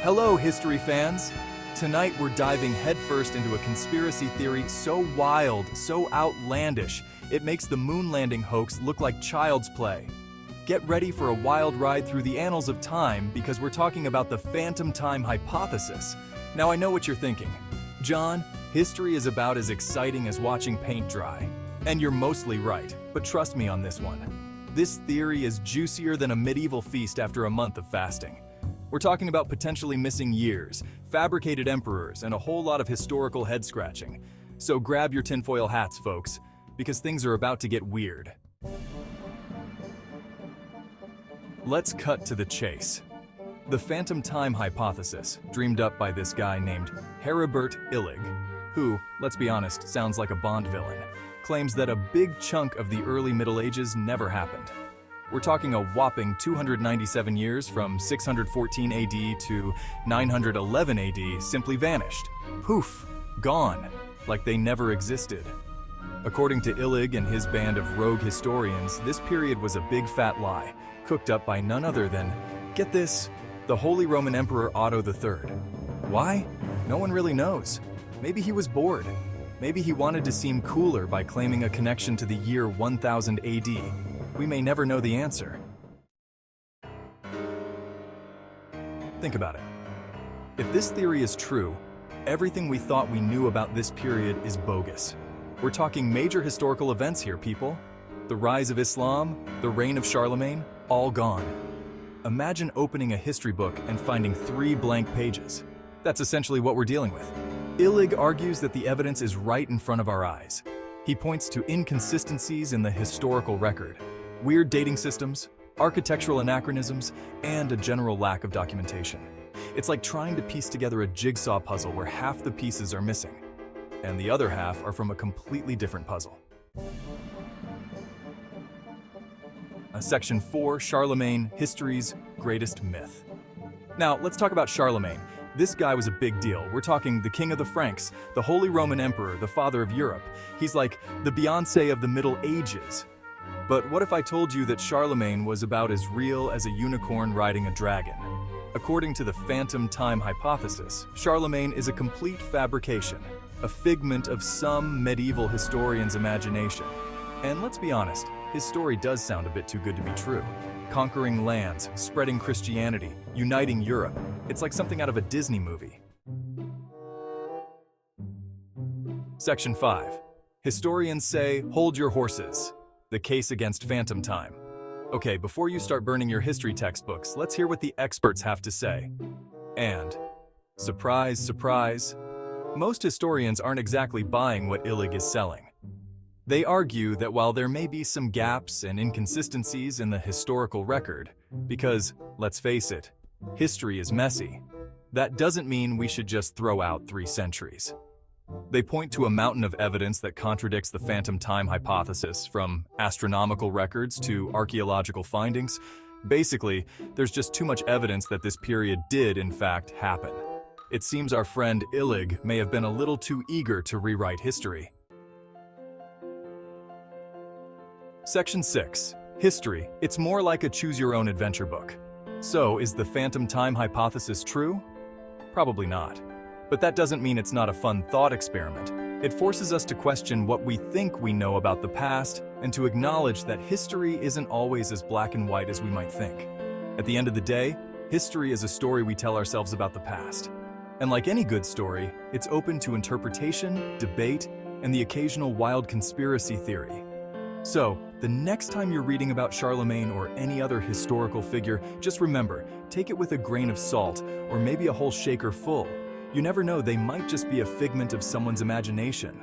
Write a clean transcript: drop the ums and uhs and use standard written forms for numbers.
Hello, history fans! Tonight we're diving headfirst into a conspiracy theory so wild, so outlandish, it makes the moon landing hoax look like child's play. Get ready for a wild ride through the annals of time because we're talking about the phantom time hypothesis. Now I know what you're thinking. John, history is about as exciting as watching paint dry. And you're mostly right, but trust me on this one. This theory is juicier than a medieval feast after a month of fasting. We're talking about potentially missing years, fabricated emperors, and a whole lot of historical head-scratching. So grab your tinfoil hats, folks, because things are about to get weird. Let's cut to the chase. The phantom time hypothesis, dreamed up by this guy named Heribert Illig, who, let's be honest, sounds like a Bond villain, claims that a big chunk of the early Middle Ages never happened. We're talking a whopping 297 years from 614 AD to 911 AD simply vanished. Poof, gone, like they never existed. According to Illig and his band of rogue historians, this period was a big fat lie, cooked up by none other than, get this, the Holy Roman Emperor Otto III. Why? No one really knows. Maybe he was bored. Maybe he wanted to seem cooler by claiming a connection to the year 1000 AD. We may never know the answer. Think about it. If this theory is true, everything we thought we knew about this period is bogus. We're talking major historical events here, people. The rise of Islam, the reign of Charlemagne, all gone. Imagine opening a history book and finding 3 blank pages. That's essentially what we're dealing with. Illig argues that the evidence is right in front of our eyes. He points to inconsistencies in the historical record, weird dating systems, architectural anachronisms, and a general lack of documentation. It's like trying to piece together a jigsaw puzzle where half the pieces are missing, and the other half are from a completely different puzzle. Section 4, Charlemagne, History's Greatest Myth. Now, let's talk about Charlemagne. This guy was a big deal. We're talking the king of the Franks, the Holy Roman Emperor, the father of Europe. He's like the Beyoncé of the Middle Ages. But what if I told you that Charlemagne was about as real as a unicorn riding a dragon? According to the phantom time hypothesis, Charlemagne is a complete fabrication, a figment of some medieval historian's imagination. And let's be honest, his story does sound a bit too good to be true. Conquering lands, spreading Christianity, uniting Europe. It's like something out of a Disney movie. Section 5. Historians say, hold your horses. The case against phantom time. Okay, before you start burning your history textbooks, let's hear what the experts have to say. And, surprise, surprise, most historians aren't exactly buying what Illig is selling. They argue that while there may be some gaps and inconsistencies in the historical record, because, let's face it, history is messy, that doesn't mean we should just throw out 3 centuries. They point to a mountain of evidence that contradicts the phantom time hypothesis, from astronomical records to archaeological findings. Basically, there's just too much evidence that this period did, in fact, happen. It seems our friend Illig may have been a little too eager to rewrite history. Section 6. History. It's more like a choose-your-own-adventure book. So, is the phantom time hypothesis true? Probably not. But that doesn't mean it's not a fun thought experiment. It forces us to question what we think we know about the past and to acknowledge that history isn't always as black and white as we might think. At the end of the day, history is a story we tell ourselves about the past. And like any good story, it's open to interpretation, debate, and the occasional wild conspiracy theory. So, the next time you're reading about Charlemagne or any other historical figure, just remember, take it with a grain of salt or maybe a whole shaker full. You never know, they might just be a figment of someone's imagination.